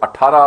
18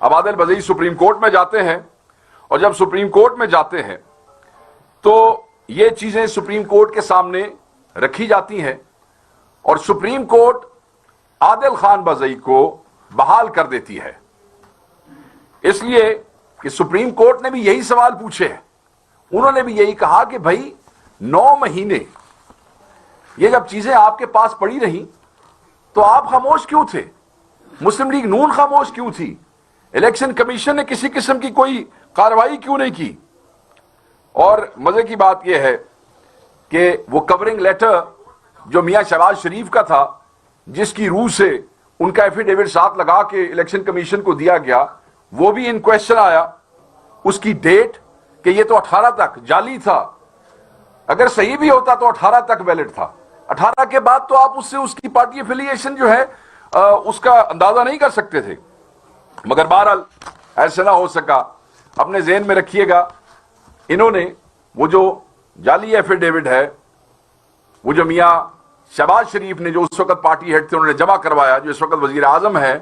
اب عادل بزئی supreme court میں جاتے ہیں اور جب سپریم کورٹ میں جاتے ہیں تو یہ چیزیں سپریم کورٹ کے سامنے رکھی جاتی ہیں اور سپریم کورٹ عادل خان بزئی کو بحال کر دیتی ہے، اس لیے کہ سپریم کورٹ نے بھی یہی سوال پوچھے ہیں. انہوں نے بھی یہی کہا کہ بھائی 9 مہینے یہ جب چیزیں آپ کے پاس پڑی رہی تو آپ خاموش کیوں تھے؟ مسلم لیگ نون خاموش کیوں تھی؟ الیکشن کمیشن نے کسی قسم کی کوئی کارروائی کیوں نہیں کی؟ اور مزے کی بات یہ ہے کہ وہ کورنگ لیٹر جو میاں شہباز شریف کا تھا، جس کی روح سے ان کا ایفیڈیوٹ ساتھ لگا کے الیکشن کمیشن کو دیا گیا، وہ بھی ان کویشچن آیا. اس کی ڈیٹ کہ یہ تو 18 تک جعلی تھا، اگر صحیح بھی ہوتا تو 18 تک ویلڈ تھا. 18 کے بعد تو آپ اس سے اس کی پارٹی افیلیشن جو ہے اس کا اندازہ نہیں کر سکتے تھے. مگر بہرحال ایسا نہ ہو سکا. اپنے ذہن میں رکھیے گا، انہوں نے وہ جو جعلی ایفیڈیوٹ ہے، وہ جو میاں شہباز شریف نے جو اس وقت پارٹی ہیڈ تھے انہوں نے جمع کروایا، جو اس وقت وزیر اعظم ہے،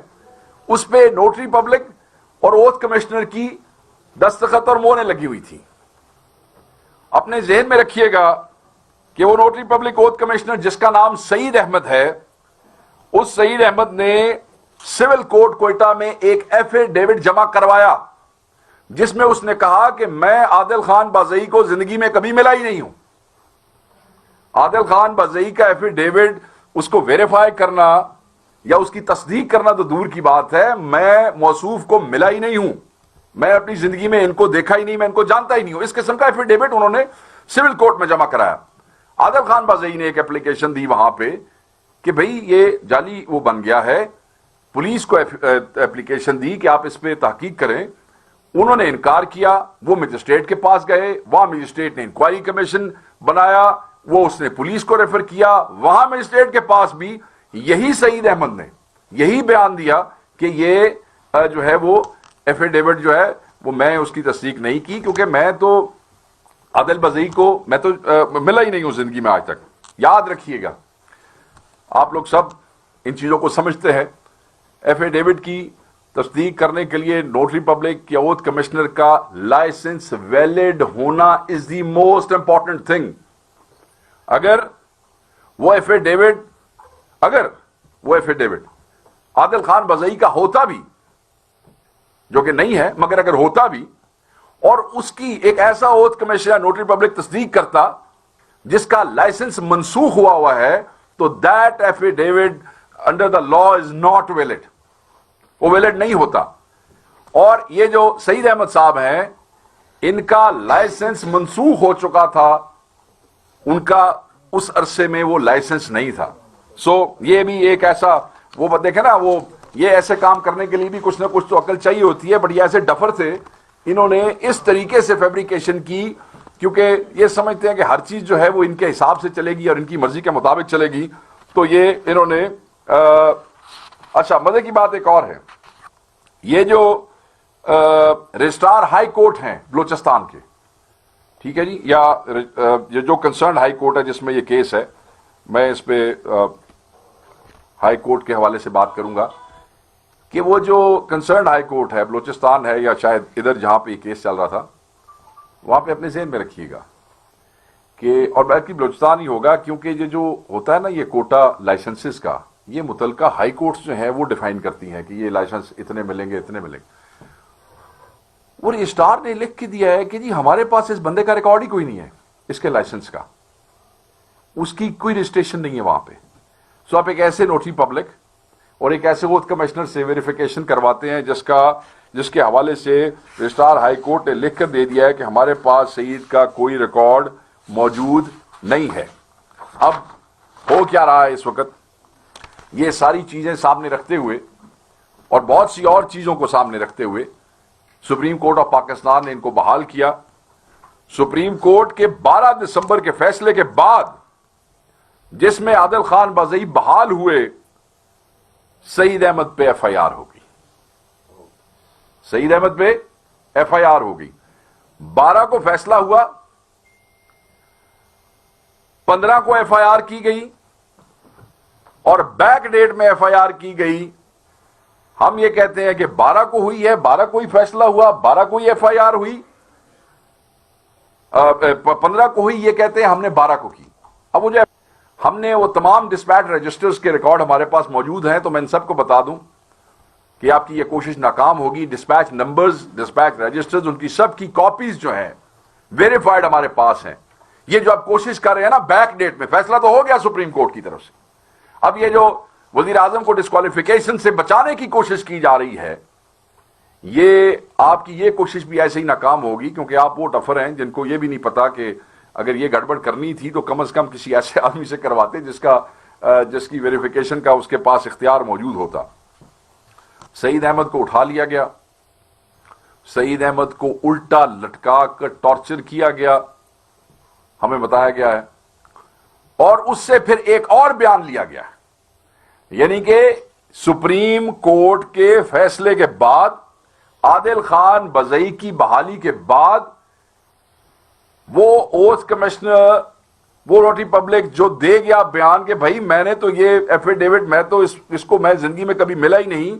اس پہ نوٹری پبلک اور اوتھ کمشنر کی دستخط اور مہریں لگی ہوئی تھی. اپنے ذہن میں رکھیے گا کہ وہ نوٹری پبلک اوتھ کمشنر جس کا نام سعید احمد ہے، اس سعید احمد نے سول کورٹ کوئٹہ میں ایک ایفیڈیوٹ جمع کروایا جس میں اس نے کہا کہ میں عادل خان بازئی کو زندگی میں کبھی ملا ہی نہیں ہوں. عادل خان بازئی کا ایفیڈیوٹ اس کو ویریفائی کرنا یا اس کی تصدیق کرنا تو دور کی بات ہے، میں موصوف کو ملا ہی نہیں ہوں، میں اپنی زندگی میں ان کو دیکھا ہی نہیں، میں ان کو جانتا ہی نہیں ہوں. اس قسم کا ایفیڈیوٹ انہوں نے سول کورٹ میں جمع کرایا. عادل خان بازئی نے ایک اپلیکیشن دی وہاں پہ کہ بھئی یہ جعلی وہ بن گیا ہے. پولیس کو اپلیکیشن دی کہ آپ اس پہ تحقیق کریں. انہوں نے انکار کیا. وہ مجسٹریٹ کے پاس گئے، وہاں مجسٹریٹ نے انکوائری کمیشن بنایا، وہ اس نے پولیس کو ریفر کیا. وہاں مجسٹریٹ کے پاس بھی یہی سعید احمد نے یہی بیان دیا کہ یہ جو ہے وہ ایفیڈیوٹ جو ہے وہ میں اس کی تصدیق نہیں کی، کیونکہ میں تو عادل بزئی کو میں تو ملا ہی نہیں ہوں زندگی میں آج تک. یاد رکھیے گا، آپ لوگ سب ان چیزوں کو سمجھتے ہیں. ایفیڈیوٹ کی تصدیق کرنے کے لیے نوٹری پبلک یا اوتھ کمشنر کا لائسنس ویلڈ ہونا از دی موسٹ امپورٹنٹ تھنگ. اگر وہ ایفیڈیوٹ عادل خان بزئی کا ہوتا بھی، جو کہ نہیں ہے، مگر اگر ہوتا بھی اور اس کی ایک ایسا اوتھ کمیشن یا نوٹری پبلک تصدیق کرتا جس کا لائسنس منسوخ ہوا ہے، تو that affidavit under the law is not valid, وہ ویلڈ نہیں ہوتا. اور یہ جو سعید احمد صاحب ہیں، ان کا لائسنس منسوخ ہو چکا تھا، ان کا اس عرصے میں وہ لائسنس نہیں تھا. یہ بھی ایک ایسا وہ دیکھیں نا، وہ یہ ایسے کام کرنے کے لیے بھی کچھ نہ کچھ تو عقل چاہیے ہوتی ہے. بٹ یہ ایسے ڈفر تھے، انہوں نے اس طریقے سے فیبریکیشن کی کیونکہ یہ سمجھتے ہیں کہ ہر چیز جو ہے وہ ان کے حساب سے چلے گی اور ان کی مرضی کے مطابق چلے گی. تو یہ انہوں نے اچھا مزے کی بات ایک اور ہے، یہ جو رجسٹرار ہائی کورٹ ہیں بلوچستان کے، ٹھیک ہے جی، یا یہ جو کنسرنڈ ہائی کورٹ ہے جس میں یہ کیس ہے، میں اس پہ ہائی کورٹ کے حوالے سے بات کروں گا کہ وہ جو کنسرنڈ ہائی کورٹ ہے بلوچستان ہے، یا شاید ادھر جہاں پہ یہ کیس چل رہا تھا، وہاں پہ اپنے ذہن میں رکھیے گا کہ، اور بلکہ بلوچستان ہی ہوگا کیونکہ یہ جو ہوتا ہے نا یہ کوٹا لائسنسز کا، یہ متعلقہ ہائی کورٹس جو ہیں وہ ڈیفائن کرتی ہیں کہ یہ لائسنس اتنے ملیں گے اتنے ملیں گے. وہ رجسٹرار نے لکھ کے دیا ہے کہ جی ہمارے پاس اس بندے کا ریکارڈ ہی کوئی نہیں ہے، اس کے لائسنس کا، اس کی کوئی رجسٹریشن نہیں ہے وہاں پہ. سو آپ ایک ایسے نوٹری پبلک اور ایک ایسے اوتھ کمشنر سے ویریفیکیشن کرواتے ہیں جس کے حوالے سے رجسٹرار ہائی کورٹ نے لکھ کر دے دیا ہے کہ ہمارے پاس سعید کا کوئی ریکارڈ موجود نہیں ہے. اب ہو کیا رہا ہے اس وقت؟ یہ ساری چیزیں سامنے رکھتے ہوئے اور بہت سی اور چیزوں کو سامنے رکھتے ہوئے سپریم کورٹ آف پاکستان نے ان کو بحال کیا. سپریم کورٹ کے 12 دسمبر کے فیصلے کے بعد، جس میں عادل خان بازئی بحال ہوئے، سعید احمد پہ ایف آئی آر ہو گئی. سعید احمد پہ ایف آئی آر ہو گئی. 12 کو فیصلہ ہوا، 15 کو ایف آئی آر کی گئی، اور بیک ڈیٹ میں ایف آئی آر کی گئی ہم یہ کہتے ہیں کہ 12 کو ہوئی ہے، 12 کو ہی فیصلہ ہوا، 12 کو ہی ایف آئی آر ہوئی، 15 کو ہوئی، یہ کہتے ہیں ہم نے 12 کو کی. اب مجھے ہم نے وہ تمام ڈسپیچ رجسٹرز کے ریکارڈ ہمارے پاس موجود ہیں، تو میں ان سب کو بتا دوں کہ آپ کی یہ کوشش ناکام ہوگی. ڈسپیچ نمبرز، ڈسپیچ رجسٹرز، ان کی سب کی کاپیز جو ہیں ویریفائڈ ہمارے پاس ہیں. یہ جو آپ کوشش کر رہے ہیں نا بیک ڈیٹ میں، فیصلہ تو ہو گیا سپریم کورٹ کی طرف سے، اب یہ جو وزیر اعظم کو ڈسکوالیفیکیشن سے بچانے کی کوشش کی جا رہی ہے، یہ آپ کی یہ کوشش بھی ایسے ہی ناکام ہوگی، کیونکہ آپ وہ ٹفر ہیں جن کو یہ بھی نہیں پتا کہ اگر یہ گڑبڑ کرنی تھی تو کم از کم کسی ایسے آدمی سے کرواتے جس کی ویریفیکیشن کا اس کے پاس اختیار موجود ہوتا. سعید احمد کو اٹھا لیا گیا، سعید احمد کو الٹا لٹکا کر ٹارچر کیا گیا، ہمیں بتایا گیا ہے، اور اس سے پھر ایک اور بیان لیا گیا، یعنی کہ سپریم کورٹ کے فیصلے کے بعد، عادل خان بزئی کی بحالی کے بعد، وہ اوتھ کمشنر، وہ روٹی پبلک جو دے گیا بیان کہ بھائی میں نے تو یہ ایفیڈیوٹ، میں تو اس کو میں زندگی میں کبھی ملا ہی نہیں،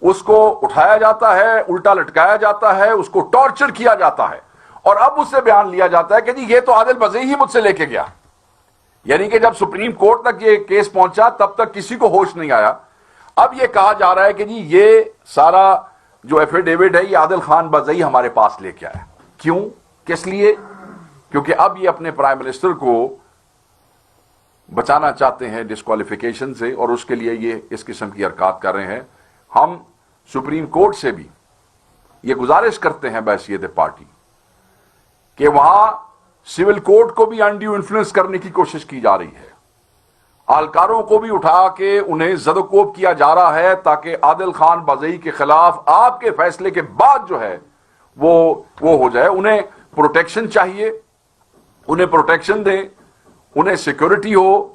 اس کو اٹھایا جاتا ہے، الٹا لٹکایا جاتا ہے، اس کو ٹارچر کیا جاتا ہے، اور اب اس سے بیان لیا جاتا ہے کہ جی یہ تو عادل بزئی ہی مجھ سے لے کے گیا. یعنی کہ جب سپریم کورٹ تک یہ کیس پہنچا تب تک کسی کو ہوش نہیں آیا. اب یہ کہا جا رہا ہے کہ جی یہ سارا جو ایفیڈیوٹ ہے یہ عادل خان بزئی ہمارے پاس لے کے آیا. کیوں؟ کس لیے؟ کیونکہ اب یہ اپنے پرائم منسٹر کو بچانا چاہتے ہیں ڈسکوالیفیکیشن سے، اور اس کے لیے یہ اس قسم کی حرکات کر رہے ہیں. ہم سپریم کورٹ سے بھی یہ گزارش کرتے ہیں بحیثیت پارٹی کہ وہاں سول کوڈ کو بھی انڈیو انفلوئنس کرنے کی کوشش کی جا رہی ہے، اہلکاروں کو بھی اٹھا کے انہیں زد و کوب کیا جا رہا ہے تاکہ عادل خان بزئی کے خلاف آپ کے فیصلے کے بعد جو ہے وہ ہو جائے. انہیں پروٹیکشن چاہیے، انہیں پروٹیکشن دیں، انہیں سیکورٹی ہو،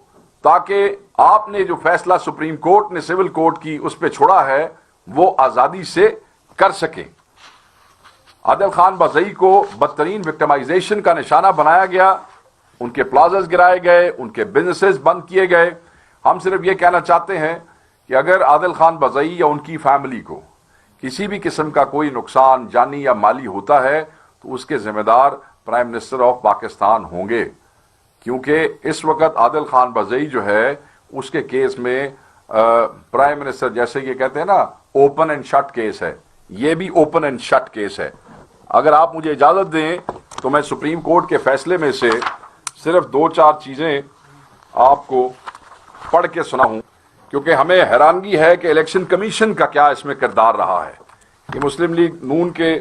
تاکہ آپ نے جو فیصلہ سپریم کورٹ نے سول کورٹ کی اس پہ چھوڑا ہے وہ آزادی سے کر سکیں. عادل خان بزئی کو بدترین وکٹمائزیشن کا نشانہ بنایا گیا، ان کے پلازز گرائے گئے، ان کے بزنسز بند کیے گئے. ہم صرف یہ کہنا چاہتے ہیں کہ اگر عادل خان بزئی یا ان کی فیملی کو کسی بھی قسم کا کوئی نقصان جانی یا مالی ہوتا ہے تو اس کے ذمہ دار پرائم منسٹر آف پاکستان ہوں گے، کیونکہ اس وقت عادل خان بزئی جو ہے اس کے کیس میں پرائم منسٹر جیسے یہ کہتے ہیں نا اوپن اینڈ شٹ کیس ہے، یہ بھی اوپن اینڈ شٹ کیس ہے. اگر آپ مجھے اجازت دیں تو میں سپریم کورٹ کے فیصلے میں سے صرف 2-4 چیزیں آپ کو پڑھ کے سناؤں، کیونکہ ہمیں حیرانگی ہے کہ الیکشن کمیشن کا کیا اس میں کردار رہا ہے. کہ مسلم لیگ نون کے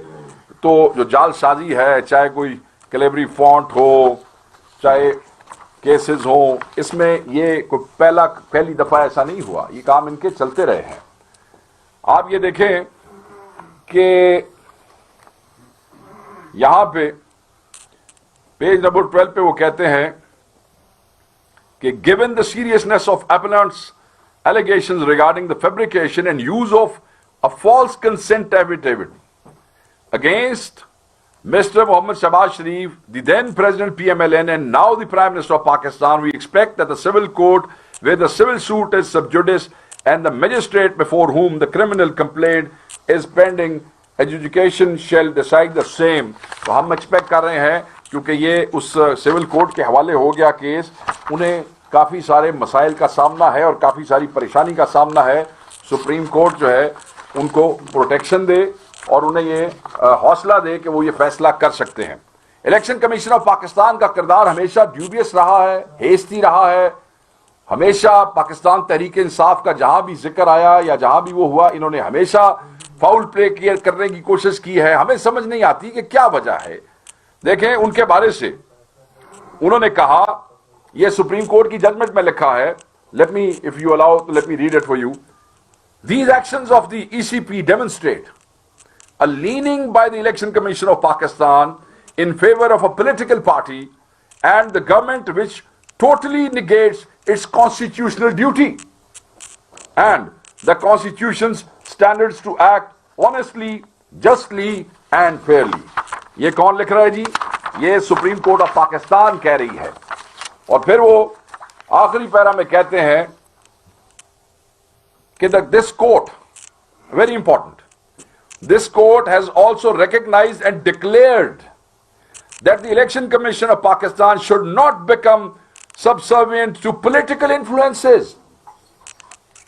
تو جو جال سازی ہے، چاہے کوئی کلیبری فونٹ ہو، چاہے کیسز ہوں، اس میں یہ کوئی پہلی دفعہ ایسا نہیں ہوا، یہ کام ان کے چلتے رہے ہیں. آپ یہ دیکھیں کہ یہاں پہ پیج نمبر 12 پہ وہ کہتے ہیں کہ given the seriousness of appellant's allegations regarding the fabrication and use of a false consent affidavit against Mr. Mohammad Shahbaz Sharif, the then President PMLN and now the Prime Minister of Pakistan, we expect that the civil court where the civil suit is sub judice and the magistrate before whom the criminal complaint is pending adjudication shall decide the same. تو ہم expect کر رہے ہیں کیونکہ یہ اس civil court کے حوالے ہو گیا کیس، انہیں کافی سارے مسائل کا سامنا ہے اور کافی ساری پریشانی کا سامنا ہے. سپریم کورٹ جو ہے ان کو پروٹیکشن دے اور انہیں یہ حوصلہ دے کہ وہ یہ فیصلہ کر سکتے ہیں. الیکشن کمیشن آف پاکستان کا کردار ہمیشہ ڈیوبیس رہا ہے، ہیستی رہا ہے. ہمیشہ پاکستان تحریک انصاف کا جہاں بھی ذکر آیا یا جہاں بھی وہ ہوا، انہوں نے ہمیشہ فاؤل پلے کرنے کی کوشش کی ہے. ہمیں سمجھ نہیں آتی کہ کیا وجہ ہے. دیکھیں ان کے بارے سے انہوں نے کہا، یہ سپریم کورٹ کی ججمنٹ میں لکھا ہے، let me if you allow let me read it for you. These actions of the ECP demonstrate a leaning by the Election Commission of Pakistan in favor of a political party and the government which totally negates its constitutional duty and the Constitution's standards to act honestly, justly and fairly. یہ کون لکھ رہا ہے جی؟ یہ supreme court of Pakistan کہہ رہی ہے. اور پھر وہ آخری پیرا میں کہتے ہیں کہ this court very important. This court has also recognized and declared that the Election Commission of Pakistan should not become subservient to political influences.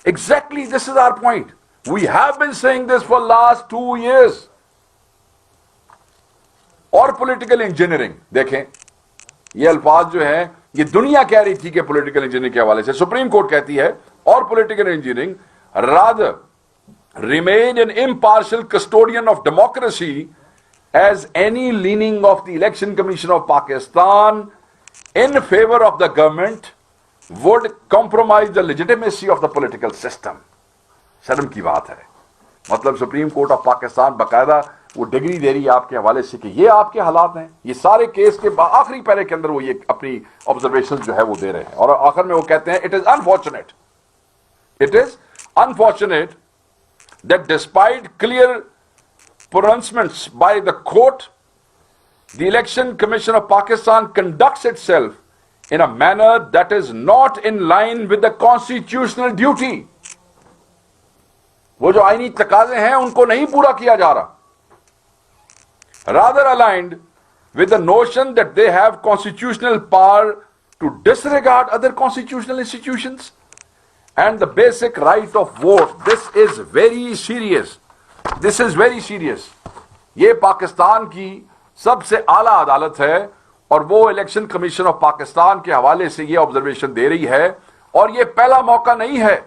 Exactly, this is our point. We have been saying this for last 2 years. اور political engineering دیکھیں, یہ الفاظ جو ہیں یہ دنیا کہہ رہی تھی کہ پولیٹیکل انجینئرنگ کے حوالے سے سپریم کورٹ کہتی ہے, اور political engineering rather remain an impartial custodian of democracy as any leaning of the Election Commission of Pakistan in favor of the government would compromise the legitimacy of the political system. شرم کی بات ہے. مطلب supreme court of Pakistan باقاعدہ وہ degree دے رہی ہے آپ کے حوالے سے کہ یہ آپ کے حالات ہیں. یہ سارے کیس کے آخری پیرے کے اندر وہ یہ اپنی آبزرویشن جو ہے وہ دے رہے ہیں, اور آخر میں وہ کہتے ہیں it is unfortunate that despite clear pronouncements by the court, the Election Commission of Pakistan conducts itself in a manner that is not in line with the constitutional duty. وہ جو آئینی تقاضے ہیں ان کو نہیں پورا کیا جا رہا. Rather aligned with the notion that they have constitutional power to disregard other constitutional institutions and the basic right of vote. This is very serious. This is very serious. یہ پاکستان کی سب سے اعلیٰ عدالت ہے, اور وہ الیکشن کمیشن آف پاکستان کے حوالے سے یہ آبزرویشن دے رہی ہے, اور یہ پہلا موقع نہیں ہے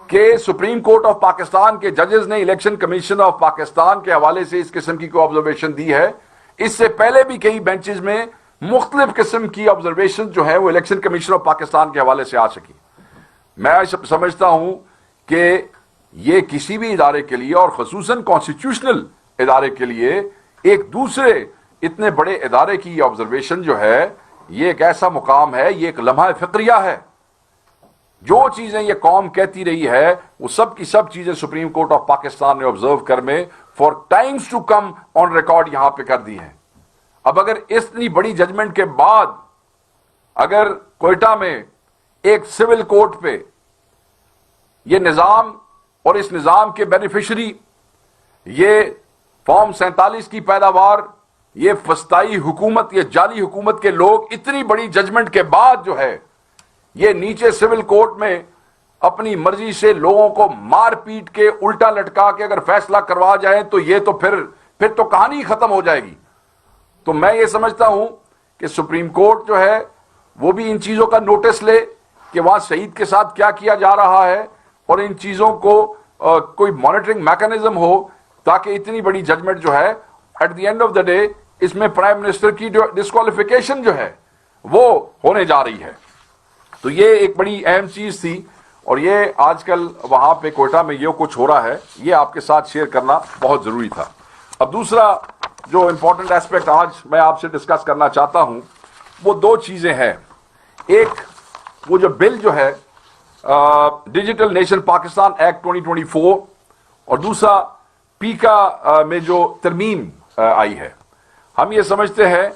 کہ سپریم کورٹ آف پاکستان کے ججز نے الیکشن کمیشن آف پاکستان کے حوالے سے اس قسم کی کوئی آبزرویشن دی ہے. اس سے پہلے بھی کئی بینچز میں مختلف قسم کی آبزرویشن جو ہے وہ الیکشن کمیشن آف پاکستان کے حوالے سے آ سکی. میں سمجھتا ہوں کہ یہ کسی بھی ادارے کے لیے, اور خصوصاً کانسٹیٹیوشنل ادارے کے لیے, ایک دوسرے اتنے بڑے ادارے کی یہ آبزرویشن جو ہے یہ ایک ایسا مقام ہے, یہ ایک لمحہ فکریہ ہے. جو چیزیں یہ قوم کہتی رہی ہے وہ سب کی سب چیزیں سپریم کورٹ آف پاکستان نے آبزرو کر میں four times to come on record یہاں پہ کر دی ہیں. اب اگر اتنی بڑی ججمنٹ کے بعد اگر کوئٹہ میں ایک سول کورٹ پہ یہ نظام اور اس نظام کے بینیفیشری, یہ فارم 47 کی پیداوار, یہ فسطائی حکومت, یہ جعلی حکومت کے لوگ اتنی بڑی ججمنٹ کے بعد جو ہے یہ نیچے سول کورٹ میں اپنی مرضی سے لوگوں کو مار پیٹ کے الٹا لٹکا کے اگر فیصلہ کروا جائیں تو یہ تو پھر تو کہانی ختم ہو جائے گی. تو میں یہ سمجھتا ہوں کہ سپریم کورٹ جو ہے وہ بھی ان چیزوں کا نوٹس لے کہ وہاں شہید کے ساتھ کیا کیا جا رہا ہے, اور ان چیزوں کو کوئی مانیٹرنگ میکانزم ہو تاکہ اتنی بڑی ججمنٹ جو ہے at the end of the day اس میں پرائم منسٹر کی ڈسکوالیفیکیشن جو ہے وہ ہونے جا رہی ہے. تو یہ ایک بڑی اہم چیز تھی, اور یہ آج کل وہاں پہ کوئٹہ میں یہ کچھ ہو رہا ہے, یہ آپ کے ساتھ شیئر کرنا بہت ضروری تھا. اب دوسرا جو امپورٹنٹ ایسپیکٹ آج میں آپ سے ڈسکس کرنا چاہتا ہوں وہ دو چیزیں ہیں. ایک وہ جو بل جو ہے ڈیجیٹل نیشن پاکستان ایکٹ 2024, اور دوسرا پیکا میں جو ترمیم آئی ہے. ہم یہ سمجھتے ہیں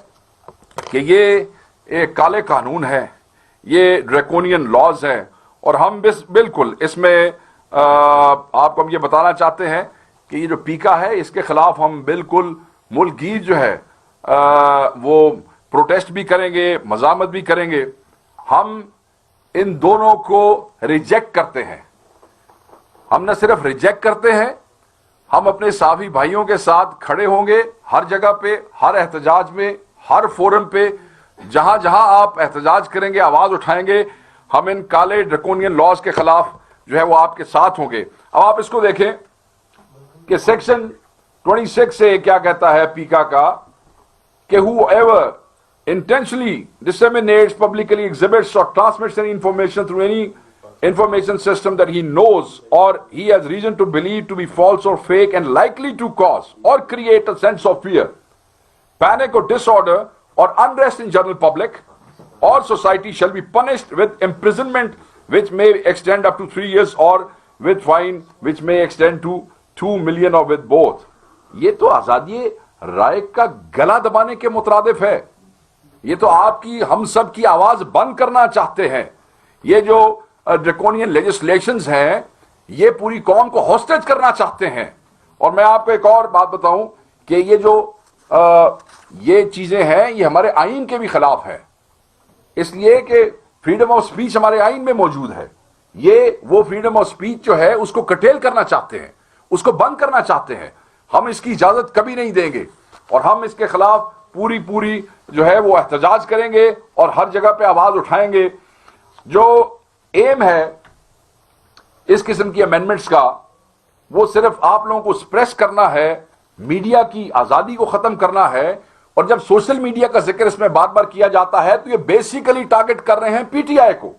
کہ یہ ایک کالے قانون ہے, یہ ڈریکونین لاز ہیں, اور ہم بالکل اس میں آپ کو ہم یہ بتانا چاہتے ہیں کہ یہ جو پیکا ہے اس کے خلاف ہم بالکل ملک گیر جو ہے وہ پروٹیسٹ بھی کریں گے, مزاحمت بھی کریں گے. ہم ان دونوں کو ریجیکٹ کرتے ہیں. ہم نہ صرف ریجیکٹ کرتے ہیں, ہم اپنے صحافی بھائیوں کے ساتھ کھڑے ہوں گے ہر جگہ پہ, ہر احتجاج میں, ہر فورم پہ, جہاں جہاں آپ احتجاج کریں گے, آواز اٹھائیں گے, ہم ان کالے ڈریکونین لاز کے خلاف جو ہے وہ آپ کے ساتھ ہوں گے. اب آپ اس کو دیکھیں کہ سیکشن 26 سے کیا کہتا ہے پیکا کا, کہ whoever intentionally disseminates, publicly exhibits or transmits any information through any information system that he knows or he has reason to believe to be false or fake and likely to cause or create a sense of fear, panic or disorder or unrest in general public or society shall be punished with imprisonment which may extend up to 3 years or with fine which may extend to 2 million or with both. یہ تو آزادی رائے کا گلا دبانے کے مترادف ہے. یہ تو آپ کی ہم سب کی آواز بند کرنا چاہتے ہیں. یہ جو ڈریکونین لیجسلیشنز ہیں یہ پوری قوم کو ہاسٹیج کرنا چاہتے ہیں. اور میں آپ کو ایک اور بات بتاؤں کہ یہ جو یہ چیزیں ہیں یہ ہمارے آئین کے بھی خلاف ہے، اس لیے کہ فریڈم آف سپیچ ہمارے آئین میں موجود ہے. یہ وہ فریڈم آف سپیچ جو ہے اس کو کٹیل کرنا چاہتے ہیں، اس کو بند کرنا چاہتے ہیں. ہم اس کی اجازت کبھی نہیں دیں گے اور ہم اس کے خلاف پوری جو ہے وہ احتجاج کریں گے اور ہر جگہ پہ آواز اٹھائیں گے. جو ایم ہے اس قسم کی امینڈمنٹس کا وہ صرف آپ لوگوں کو سپریس کرنا ہے، میڈیا کی آزادی کو ختم کرنا ہے. اور جب سوشل میڈیا کا ذکر اس میں بار بار کیا جاتا ہے تو یہ بیسیکلی ٹارگٹ کر رہے ہیں پی ٹی آئی کو.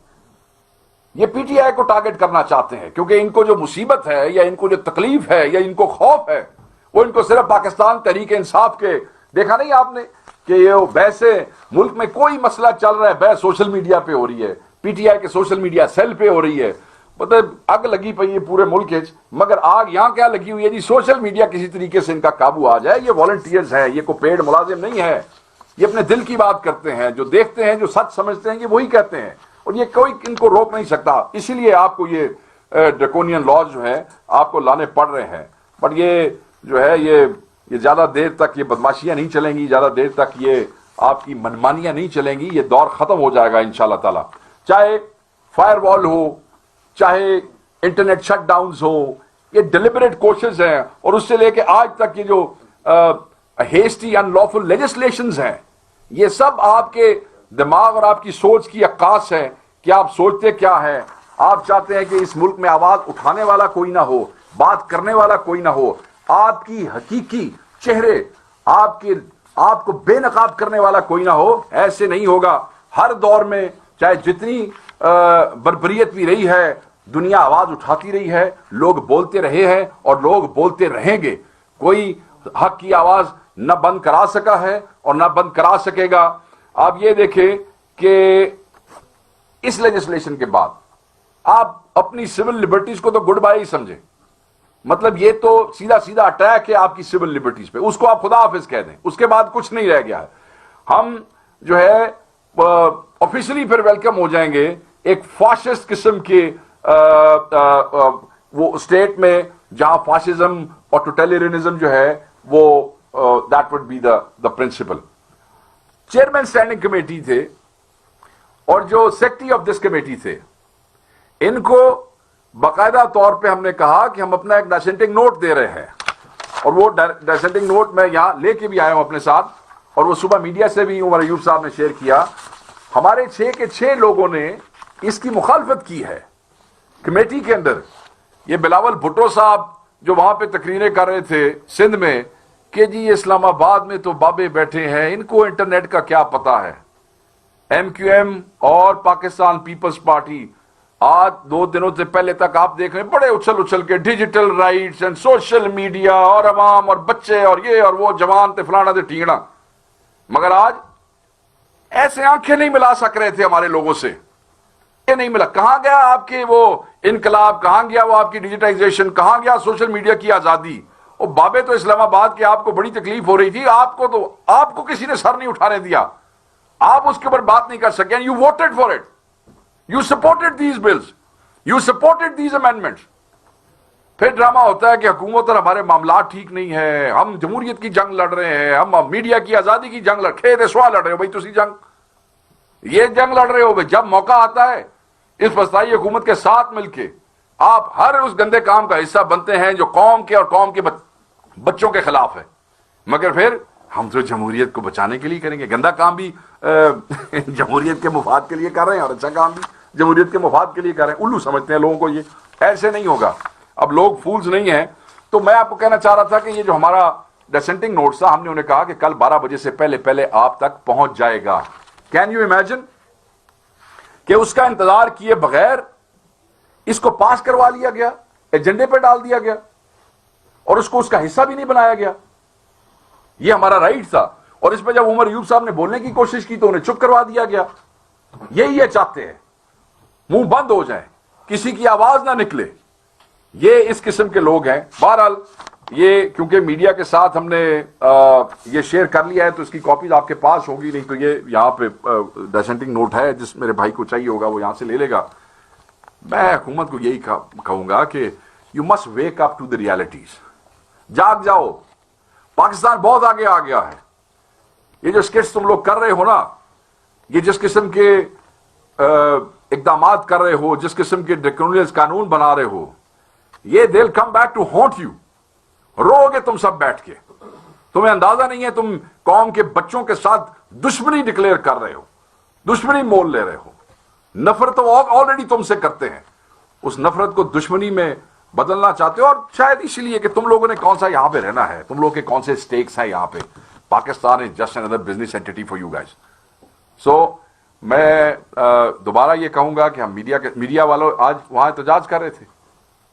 یہ پی ٹی آئی کو ٹارگٹ کرنا چاہتے ہیں کیونکہ ان کو جو مصیبت ہے یا ان کو جو تکلیف ہے یا ان کو خوف ہے وہ ان کو صرف پاکستان تحریک انصاف کے، دیکھا نہیں آپ نے کہ یہ ویسے ملک میں کوئی مسئلہ چل رہا ہے بحث سوشل میڈیا پہ ہو رہی ہے، پی ٹی آئی کے سوشل میڈیا سیل پہ ہو رہی ہے. مطلب اگ لگی پئی ہے پورے ملک مگر آگ یہاں کیا لگی ہوئی ہے جی، سوشل میڈیا کسی طریقے سے ان کا قابو آ جائے. یہ والنٹیئرز ہیں، یہ کوئی پیڈ ملازم نہیں ہے، یہ اپنے دل کی بات کرتے ہیں، جو دیکھتے ہیں جو سچ سمجھتے ہیں یہ وہی کہتے ہیں اور یہ کوئی ان کو روک نہیں سکتا. اسی لیے آپ کو یہ ڈریکونین لاز جو ہے آپ کو لانے پڑ رہے ہیں. پر یہ جو ہے یہ زیادہ دیر تک یہ بدماشیاں نہیں چلیں گی، زیادہ دیر تک یہ آپ کی منمانیاں نہیں چلیں گی. یہ دور ختم ہو جائے گا انشاءاللہ تعالی. چاہے فائر وال ہو، چاہے انٹرنیٹ شٹ ڈاؤنز ہو، یہ ڈیلیبریٹ کوشش ہیں. اور اس سے لے کے آج تک یہ جو ہیسٹی ان لافل لیجسلیشنز ہیں یہ سب آپ کے دماغ اور آپ کی سوچ کی عکاس ہے کہ آپ سوچتے کیا ہے. آپ چاہتے ہیں کہ اس ملک میں آواز اٹھانے والا کوئی نہ ہو، بات کرنے والا کوئی نہ ہو، آپ کی حقیقی چہرے آپ کو بے نقاب کرنے والا کوئی نہ ہو. ایسے نہیں ہوگا. ہر دور میں چاہے جتنی بربریت بھی رہی ہے دنیا آواز اٹھاتی رہی ہے، لوگ بولتے رہے ہیں اور لوگ بولتے رہیں گے. کوئی حق کی آواز نہ بند کرا سکا ہے اور نہ بند کرا سکے گا. آپ یہ دیکھیں کہ اس لیجسلیشن کے بعد آپ اپنی سول لبرٹیز کو تو گڈ بائی ہی سمجھیں. مطلب یہ تو سیدھا اٹیک ہے آپ کی سول لبرٹیز پہ، اس کو آپ خدا حافظ کہہ دیں، اس کے بعد کچھ نہیں رہ گیا ہے. ہم جو ہے آفیشلی پھر ویلکم ہو جائیں گے ایک فاشسٹ قسم کے وہ اسٹیٹ میں جہاں فاشزم اور ٹوٹیلرینزم جو ہے وہ that would be the principal. Chairman standing committee تھے اور جو سیکریٹری آف دس کمیٹی تھے ان کو باقاعدہ طور پہ ہم نے کہا کہ ہم اپنا ایک ڈسینٹنگ نوٹ دے رہے ہیں اور وہ ڈسینٹنگ نوٹ میں یہاں لے کے بھی آیا ہوں اپنے ساتھ اور وہ صبح میڈیا سے بھی عمر ایوب صاحب نے شیئر کیا. ہمارے 6 کے 6 لوگوں نے اس کی مخالفت کی ہے کمیٹی کے اندر. یہ بلاول بھٹو صاحب جو وہاں پہ تقریریں کر رہے تھے سندھ میں کہ جی اسلام آباد میں تو بابے بیٹھے ہیں ان کو انٹرنیٹ کا کیا پتا ہے. ایم کیو ایم اور پاکستان پیپلز پارٹی آج 2 دنوں سے پہلے تک آپ دیکھ رہے ہیں بڑے اچھل کے digital rights and social media اور عوام اور بچے اور یہ اور وہ جوان تے فلانا تے ٹھیکنا. مگر آج ایسے آنکھیں نہیں ملا سک رہے تھے ہمارے لوگوں سے. یہ نہیں ملا. کہاں گیا آپ کے وہ انقلاب، کہاں گیا وہ آپ کی ڈیجیٹائزیشن، کہاں گیا سوشل میڈیا کی آزادی. وہ بابے تو اسلام آباد کے آپ کو بڑی تکلیف ہو رہی تھی، آپ کو کسی نے سر نہیں اٹھانے دیا، آپ اس کے اوپر بات نہیں کر سکے. You voted for it, you supported these bills, you supported these amendments. پھر ڈرامہ ہوتا ہے کہ حکومت اور ہمارے معاملات ٹھیک نہیں ہے، ہم جمہوریت کی جنگ لڑ رہے ہیں، ہم میڈیا کی آزادی کی جنگ کھیت سوا لڑ رہے ہو. بھائی تسی جنگ یہ جنگ لڑ رہے ہو بھائی. جب موقع آتا ہے اس فسطائی حکومت کے ساتھ مل کے آپ ہر اس گندے کام کا حصہ بنتے ہیں جو قوم کے اور قوم کے بچوں کے خلاف ہے. مگر پھر ہم تو جمہوریت کو بچانے کے لیے کریں گے. گندا کام بھی جمہوریت کے مفاد کے لیے کر رہے ہیں اور اچھا کام بھی جمہوریت کے مفاد کے لیے کر رہے ہیں. الو سمجھتے ہیں لوگوں کو. یہ ایسے نہیں ہوگا. اب لوگ فولز نہیں ہیں. تو میں آپ کو کہنا چاہ رہا تھا کہ یہ جو ہمارا ڈسینٹنگ نوٹ تھا ہم نے انہیں کہا کہ کل 12 بجے سے پہلے آپ تک پہنچ جائے گا. کین یو امیجن کہ اس کا انتظار کیے بغیر اس کو پاس کروا لیا گیا، ایجنڈے پہ ڈال دیا گیا اور اس کو اس کا حصہ بھی نہیں بنایا گیا. یہ ہمارا رائٹ تھا. اور اس پہ جب عمر ایوب صاحب نے بولنے کی کوشش کی تو انہیں چپ کروا دیا گیا. یہی یہ چاہتے ہیں منہ بند ہو جائیں، کسی کی آواز نہ نکلے. یہ اس قسم کے لوگ ہیں. بہرحال یہ کیونکہ میڈیا کے ساتھ ہم نے یہ شیئر کر لیا ہے تو اس کی کاپیز آپ کے پاس ہوگی، نہیں تو یہ یہاں پہ ڈسینٹنگ نوٹ ہے جس میرے بھائی کو چاہیے ہوگا وہ یہاں سے لے لے گا. میں حکومت کو یہی کہوں گا کہ you must wake up to the realities. جاگ جاؤ. پاکستان بہت آگے آ گیا ہے. یہ جو اسکٹس تم لوگ کر رہے ہو نا, یہ جس قسم کے اقدامات کر رہے ہو, جس قسم کے ڈریکونیئن قانون بنا رہے ہو, یہ they'll come back to haunt you. رو گے تم سب بیٹھ کے. تمہیں اندازہ نہیں ہے تم قوم کے بچوں کے ساتھ دشمنی ڈکلیئر کر رہے ہو, دشمنی مول لے رہے ہو. نفرت تو آلریڈی تم سے کرتے ہیں, اس نفرت کو دشمنی میں بدلنا چاہتے ہو, اور شاید اسی لیے کہ تم لوگوں نے کون سا یہاں پہ رہنا ہے, تم لوگ کے کون سے سٹیکس ہیں یہاں پہ. Pakistan is just another business entity for you guys. سو میں دوبارہ یہ کہوں گا کہ ہم میڈیا والوں آج وہاں احتجاج کر رہے تھے.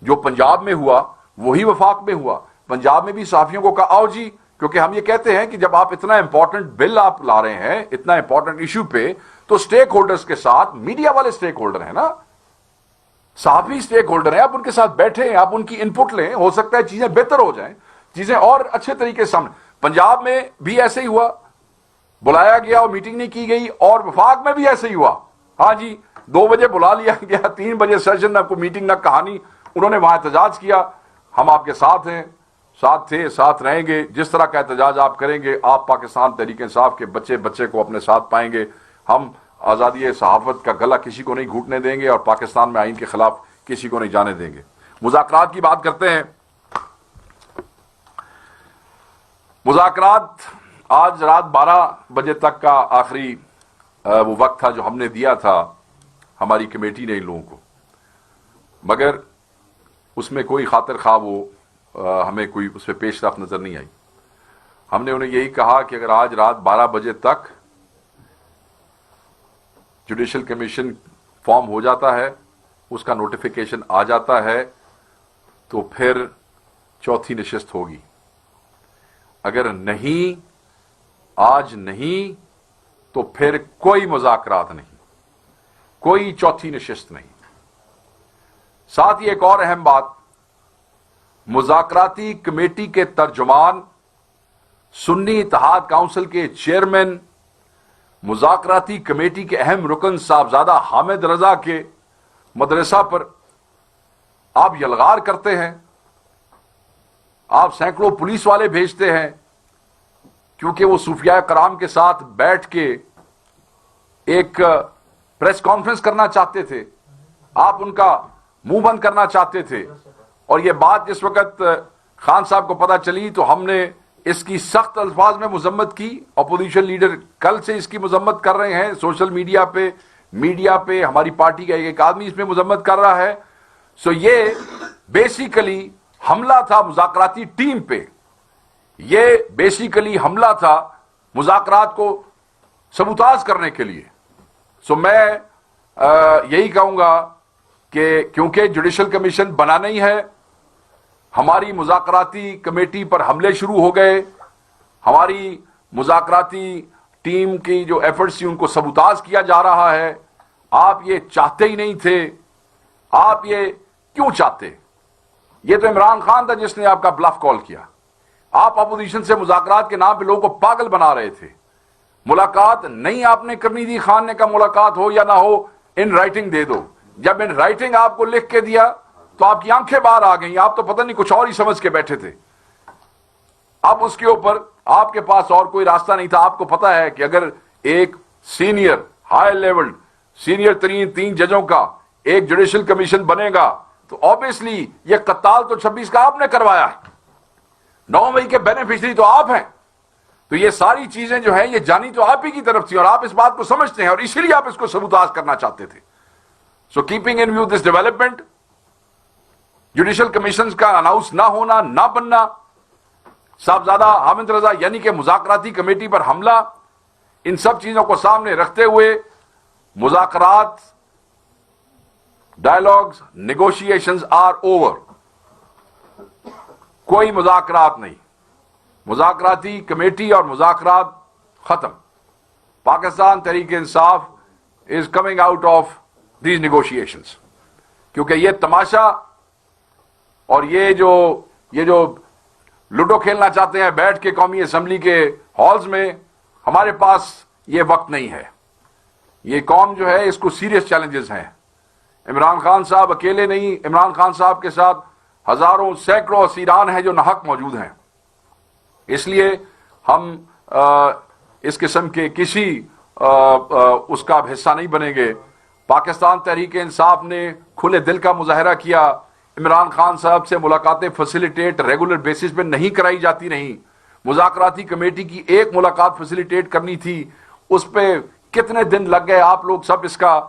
جو پنجاب میں ہوا وہی وفاق میں ہوا. پنجاب میں بھی صحافیوں کو کہا آؤ جی, کیونکہ ہم یہ کہتے ہیں کہ جب آپ اتنا امپورٹنٹ بل آپ لا رہے ہیں اتنا امپورٹنٹ ایشو پہ, تو سٹیک ہولڈرز کے ساتھ میڈیا والے سٹیک ہولڈر ہیں نا, صحافی سٹیک ہولڈر ہیں, آپ ان کے ساتھ بیٹھے ہیں, آپ ان کی انپٹ لیں, ہو سکتا ہے چیزیں بہتر ہو جائیں, چیزیں اور اچھے طریقے سے سامنے. پنجاب میں بھی ایسے ہی ہوا, بلایا گیا اور میٹنگ نہیں کی گئی, اور وفاق میں بھی ایسے ہی ہوا. ہاں جی 2 بجے بلا لیا گیا, 3 بجے سیشن, نہ کوئی میٹنگ نہ کہانی. انہوں نے وہاں احتجاج کیا. ہم آپ کے ساتھ ہیں, ساتھ تھے, ساتھ رہیں گے. جس طرح کا احتجاج آپ کریں گے, آپ پاکستان تحریک انصاف کے بچے کو اپنے ساتھ پائیں گے. ہم آزادی صحافت کا گلا کسی کو نہیں گھونٹنے دیں گے, اور پاکستان میں آئین کے خلاف کسی کو نہیں جانے دیں گے. مذاکرات کی بات کرتے ہیں. مذاکرات آج رات 12 بجے تک کا آخری وہ وقت تھا جو ہم نے دیا تھا ہماری کمیٹی نے ان لوگوں کو, مگر اس میں کوئی خاطر خواہ وہ ہمیں کوئی اس پہ پیش رفت نظر نہیں آئی. ہم نے انہیں یہی کہا کہ اگر آج رات 12 بجے تک جوڈیشل کمیشن فارم ہو جاتا ہے, اس کا نوٹیفیکیشن آ جاتا ہے, تو پھر چوتھی نشست ہوگی. اگر نہیں, آج نہیں, تو پھر کوئی مذاکرات نہیں, کوئی چوتھی نشست نہیں. ساتھ ہی ایک اور اہم بات, مذاکراتی کمیٹی کے ترجمان, سنی اتحاد کونسل کے چیئرمین, مذاکراتی کمیٹی کے اہم رکن صاحبزادہ حامد رضا کے مدرسہ پر آپ یلغار کرتے ہیں. آپ سینکڑوں پولیس والے بھیجتے ہیں, کیونکہ وہ صوفیاء کرام کے ساتھ بیٹھ کے ایک پریس کانفرنس کرنا چاہتے تھے. آپ ان کا منہ بند کرنا چاہتے تھے. اور یہ بات جس وقت خان صاحب کو پتا چلی تو ہم نے اس کی سخت الفاظ میں مذمت کی. اپوزیشن لیڈر کل سے اس کی مذمت کر رہے ہیں, سوشل میڈیا پہ, میڈیا پہ ہماری پارٹی کا ایک آدمی اس میں مذمت کر رہا ہے. سو یہ بیسیکلی حملہ تھا مذاکراتی ٹیم پہ, یہ بیسیکلی حملہ تھا مذاکرات کو سبوتاژ کرنے کے لیے. سو میں یہی کہوں گا کہ کیونکہ جوڈیشل کمیشن بنا نہیں ہے, ہماری مذاکراتی کمیٹی پر حملے شروع ہو گئے, ہماری مذاکراتی ٹیم کی جو ایفرٹس تھی ان کو سبوتاژ کیا جا رہا ہے. آپ یہ چاہتے ہی نہیں تھے, آپ یہ کیوں چاہتے؟ یہ تو عمران خان تھا جس نے آپ کا بلف کال کیا. آپ اپوزیشن سے مذاکرات کے نام پہ لوگوں کو پاگل بنا رہے تھے. ملاقات نہیں آپ نے کرنی تھی, خان نے کہا ملاقات ہو یا نہ ہو ان رائٹنگ دے دو. جب ان رائٹنگ آپ کو لکھ کے دیا تو آپ کی آنکھیں باہر آ گئیں, آپ تو پتہ نہیں کچھ اور ہی سمجھ کے بیٹھے تھے. اب اس کے اوپر آپ کے پاس اور کوئی راستہ نہیں تھا. آپ کو پتا ہے کہ اگر ایک سینئر ہائی لیول سینئر ترین 3 ججوں کا ایک جوڈیشل کمیشن بنے گا تو obviously یہ قتال تو 26 کا آپ نے کروایا ہے, 9 مئی کے بینیفیشری تو آپ ہیں. تو یہ ساری چیزیں جو ہیں یہ جانی تو آپ ہی کی طرف تھی, اور آپ اس بات کو سمجھتے ہیں, اور اسی لیے آپ اس کو سبوتاژ کرنا چاہتے تھے. So keeping in view this development, judicial commission کا اناؤنس نہ ہونا, نہ بننا, صاحبزادہ حامد رضا یعنی کہ مذاکراتی کمیٹی پر حملہ, ان سب چیزوں کو سامنے رکھتے ہوئے مذاکرات, ڈائلاگز, نیگوشیشنز آر اوور. کوئی مذاکرات نہیں, مذاکراتی کمیٹی اور مذاکرات ختم. Pakistan Tehreek Insaf is coming out of these negotiations, کیونکہ یہ تماشا اور یہ جو لوڈو کھیلنا چاہتے ہیں بیٹھ کے قومی اسمبلی کے ہالز میں, ہمارے پاس یہ وقت نہیں ہے. یہ قوم جو ہے اس کو سیریس چیلنجز ہیں, عمران خان صاحب اکیلے نہیں، عمران خان صاحب کے ساتھ ہزاروں سینکڑوں اسیران ہیں جو ناحق موجود ہیں. اس لیے ہم اس قسم کے کسی اس کا حصہ نہیں بنیں گے. پاکستان تحریک انصاف نے کھلے دل کا مظاہرہ کیا. عمران خان صاحب سے ملاقاتیں فیسیلیٹیٹ ریگولر بیسس پہ نہیں کرائی جاتی رہیں. مذاکراتی کمیٹی کی ایک ملاقات فیسیلیٹیٹ کرنی تھی، اس پہ کتنے دن لگ گئے. آپ لوگ سب اس کا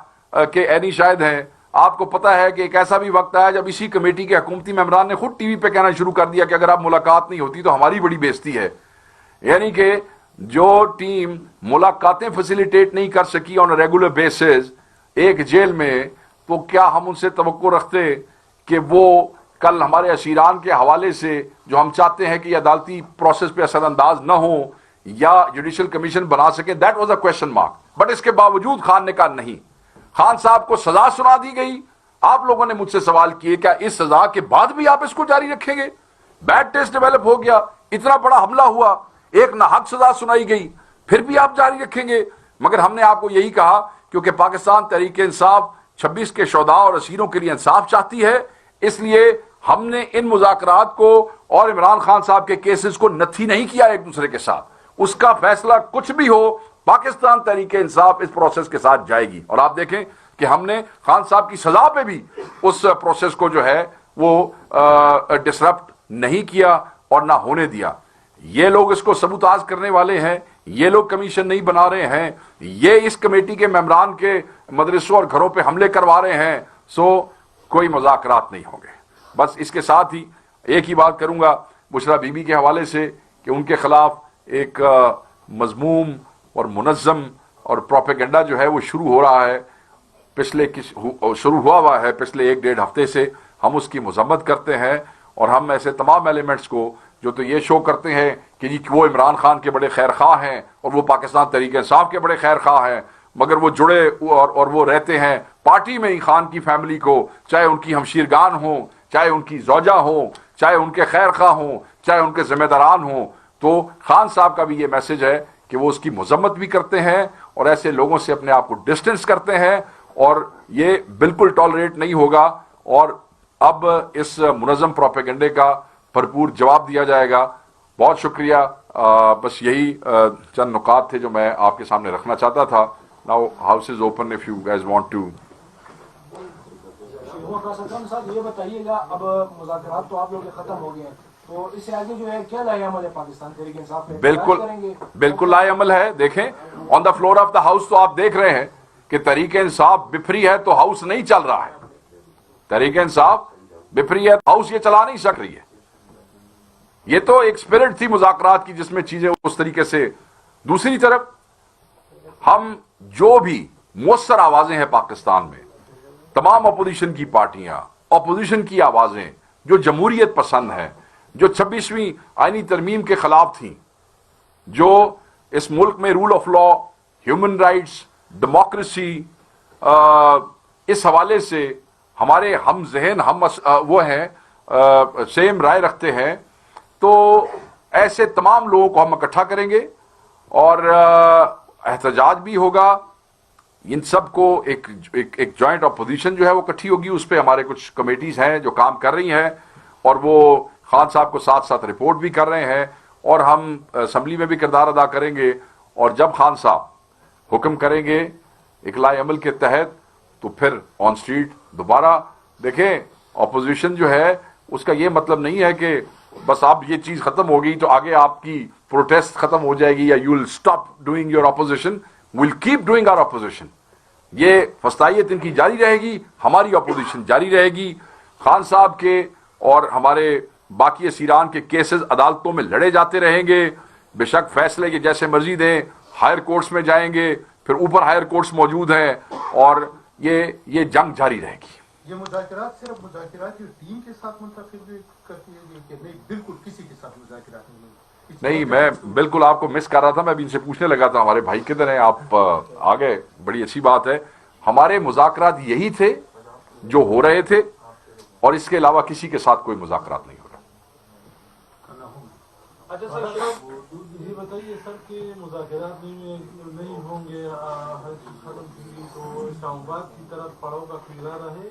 کہ عینی شاہد ہیں. آپ کو پتا ہے کہ ایک ایسا بھی وقت آیا جب اسی کمیٹی کے حکومتی ممبران نے خود ٹی وی پہ کہنا شروع کر دیا کہ اگر آپ ملاقات نہیں ہوتی تو ہماری بڑی بےزتی ہے. یعنی کہ جو ٹیم ملاقاتیں فیسیلیٹیٹ نہیں کر سکی آن ریگولر بیسز ایک جیل میں، تو کیا ہم ان سے توقع رکھتے کہ وہ کل ہمارے اسیران کے حوالے سے جو ہم چاہتے ہیں کہ یہ عدالتی پروسیس پہ اثر انداز نہ ہو یا جوڈیشل کمیشن بنا سکے؟ That was a question mark. But اس کے باوجود خان نے کہا نہیں. خان صاحب کو سزا سنا دی گئی. آپ لوگوں نے مجھ سے سوال کیے کیا اس سزا کے بعد بھی آپ اس کو جاری رکھیں گے؟ بیڈ ٹیسٹ ڈیولپ ہو گیا، اتنا بڑا حملہ ہوا، ایک ناحق سزا سنائی گئی، پھر بھی آپ جاری رکھیں گے؟ مگر ہم نے آپ کو یہی کہا کیونکہ پاکستان تحریک انصاف 26 کے شہداء اور اسیروں کے لیے انصاف چاہتی ہے، اس لیے ہم نے ان مذاکرات کو اور عمران خان صاحب کے کیسز کو نتھی نہیں کیا ایک دوسرے کے ساتھ. اس کا فیصلہ کچھ بھی ہو، پاکستان تحریک انصاف اس پروسیس کے ساتھ جائے گی. اور آپ دیکھیں کہ ہم نے خان صاحب کی سزا پہ بھی اس پروسیس کو جو ہے وہ ڈسرپٹ نہیں کیا اور نہ ہونے دیا. یہ لوگ اس کو سبوتاژ کرنے والے ہیں، یہ لوگ کمیشن نہیں بنا رہے ہیں، یہ اس کمیٹی کے ممبران کے مدرسوں اور گھروں پہ حملے کروا رہے ہیں. سو کوئی مذاکرات نہیں ہوں گے. بس اس کے ساتھ ہی ایک ہی بات کروں گا بشرا بی بی کے حوالے سے کہ ان کے خلاف ایک مذموم اور منظم اور پروپیگنڈا جو ہے وہ شروع ہو رہا ہے، شروع ہوا ہے پچھلے 1-1.5 ہفتے سے. ہم اس کی مذمت کرتے ہیں اور ہم ایسے تمام ایلیمنٹس کو جو تو یہ شو کرتے ہیں کہ جی وہ عمران خان کے بڑے خیر خواہ ہیں اور وہ پاکستان تحریک انصاف کے بڑے خیر خواہ ہیں، مگر وہ جڑے اور وہ رہتے ہیں پارٹی میں ہی خان کی فیملی کو، چاہے ان کی ہمشیرگان ہوں، چاہے ان کی زوجہ ہوں، چاہے ان کے خیر خواہ ہوں، چاہے ان کے ذمہ داران ہوں. تو خان صاحب کا بھی یہ میسج ہے کہ وہ اس کی مذمت بھی کرتے ہیں اور ایسے لوگوں سے اپنے آپ کو ڈسٹنس کرتے ہیں، اور یہ بالکل ٹالریٹ نہیں ہوگا. اور اب اس منظم پروپیگنڈے کا بھرپور جواب دیا جائے گا. بہت شکریہ. بس یہی چند نکات تھے جو میں آپ کے سامنے رکھنا چاہتا تھا. Now house is open if you guys want to. صاحب یہ بتائیے گا، اب مذاکرات تو آپ لوگ ختم ہو گئے ہیں، تو اس سے آگے جو ہے کیا لائے عمل ہے پاکستان تحریک انصاف میں؟ بالکل لائے عمل ہے. دیکھیں on the floor of the house تو آپ دیکھ رہے ہیں کہ تحریک انصاف بفری ہے تو ہاؤس نہیں چل رہا ہے. تحریک انصاف بفری ہے، ہاؤس یہ چلا نہیں سک رہی ہے. یہ تو ایک اسپرٹ تھی مذاکرات کی جس میں چیزیں اس طریقے سے. دوسری طرف ہم جو بھی مؤثر آوازیں ہیں پاکستان میں، تمام اپوزیشن کی پارٹیاں، اپوزیشن کی آوازیں جو جمہوریت پسند ہیں، جو 26ویں آئینی ترمیم کے خلاف تھیں، جو اس ملک میں rule of law, human rights, democracy, اس حوالے سے ہمارے ہم ذہن ہم وہ ہیں، سیم رائے رکھتے ہیں، تو ایسے تمام لوگوں کو ہم اکٹھا کریں گے اور احتجاج بھی ہوگا. ان سب کو ایک جوائنٹ اپوزیشن جو ہے وہ اکٹھی ہوگی. اس پہ ہمارے کچھ کمیٹیز ہیں جو کام کر رہی ہیں اور وہ خان صاحب کو ساتھ ساتھ رپورٹ بھی کر رہے ہیں، اور ہم اسمبلی میں بھی کردار ادا کریں گے. اور جب خان صاحب حکم کریں گے اقلاع عمل کے تحت تو پھر آن سٹریٹ دوبارہ. دیکھیں اپوزیشن جو ہے اس کا یہ مطلب نہیں ہے کہ بس آپ یہ چیز ختم ہو گئی تو آگے آپ کی پروٹیسٹ ختم ہو جائے گی یا you will stop doing your opposition. We'll keep doing our opposition. یہ فستائیت ان کی جاری رہے گی، ہماری اپوزیشن جاری رہے گی. خان صاحب کے اور ہمارے باقی اسیران کے کیسز عدالتوں میں لڑے جاتے رہیں گے. بے شک فیصلے کے جیسے مرضی دیں، ہائر کورٹس میں جائیں گے، پھر اوپر ہائر کورٹس موجود ہیں، اور یہ جنگ جاری رہے گی. یہ مذاکرات صرف مذاکرات کی ٹیم کے ساتھ منتخب کرتی ہے کہ نہیں بالکل کسی کے ساتھ مذاکرات نہیں؟ میں بالکل آپ کو مس کر رہا تھا. میں ابھی ان سے پوچھنے لگا تھا ہمارے بھائی کدھر ہیں. آپ آ گئے، بڑی اچھی بات ہے. ہمارے مذاکرات یہی تھے جو ہو رہے تھے، اور اس کے علاوہ کسی کے ساتھ کوئی مذاکرات نہیں ہو رہا. بتائیے سر کہ مذاکرات نہیں ہوں گے ختم کی تو اسلام آباد کی طرف پڑاؤ کا خیال رہے.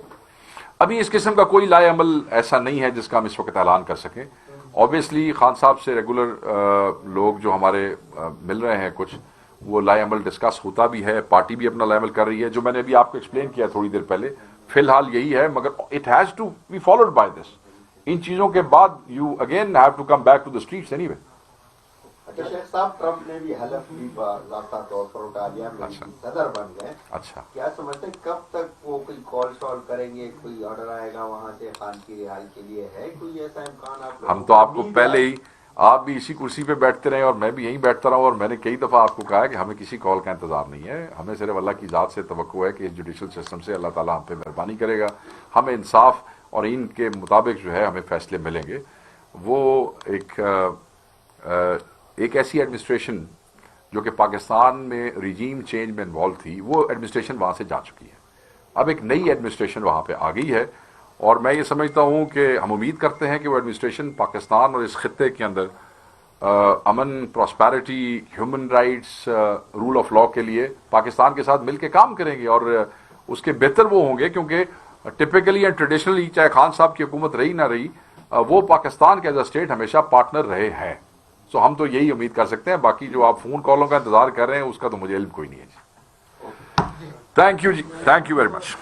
ابھی اس قسم کا کوئی لائے عمل ایسا نہیں ہے جس کا ہم اس وقت اعلان کر سکیں. آبویسلی خان صاحب سے ریگولر لوگ جو ہمارے مل رہے ہیں کچھ وہ لائے عمل ڈسکس ہوتا بھی ہے, پارٹی بھی اپنا لائے عمل کر رہی ہے جو میں نے ابھی آپ کو ایکسپلین کیا تھوڑی دیر پہلے. فی الحال یہی ہے, مگر it has to be followed by this. ان چیزوں کے بعد you again have to come back to the streets anyway. اچھا شیخ صاحب, ٹرمپ نے بھی حلف بھی باضابطہ طور پر اٹھا لیا, امریکی صدر بن گئے. اچھا, کیا سمجھتے ہیں کب تک وہ کوئی کال شال کریں گے, کوئی آرڈر آئے گا وہاں سے خان کی رہائی کے لیے, ہے کوئی ایسا امکان؟ ہم تو آپ کو پہلے ہی, آپ بھی اسی کرسی پہ بیٹھتے رہے اور میں بھی یہیں بیٹھتا رہا ہوں, اور میں نے کئی دفعہ آپ کو کہا ہے کہ ہمیں کسی کال کا انتظار نہیں ہے. ہمیں صرف اللہ کی ذات سے توقع ہے کہ اس جوڈیشل سسٹم سے اللہ تعالیٰ ہم پہ مہربانی کرے گا, ہمیں انصاف اور ان کے مطابق جو ہے ہمیں فیصلے ملیں گے. وہ ایک ایسی ایڈمنسٹریشن جو کہ پاکستان میں ریجیم چینج میں انوالو تھی, وہ ایڈمنسٹریشن وہاں سے جا چکی ہے. اب ایک نئی ایڈمنسٹریشن وہاں پہ آ گئی ہے, اور میں یہ سمجھتا ہوں کہ ہم امید کرتے ہیں کہ وہ ایڈمنسٹریشن پاکستان اور اس خطے کے اندر امن, prosperity, human rights, rule of law کے لیے پاکستان کے ساتھ مل کے کام کریں گے, اور اس کے بہتر وہ ہوں گے. کیونکہ ٹپکلی اینڈ ٹریڈیشنلی چاہے خان صاحب کی حکومت رہی نہ رہی, وہ پاکستان کے ایز اے اسٹیٹ ہمیشہ پارٹنر رہے ہیں. سو ہم تو یہی امید کر سکتے ہیں. باقی جو آپ فون کالوں کا انتظار کر رہے ہیں اس کا تو مجھے علم کوئی نہیں ہے. جی تھینک یو, جی تھینک یو ویری مچ.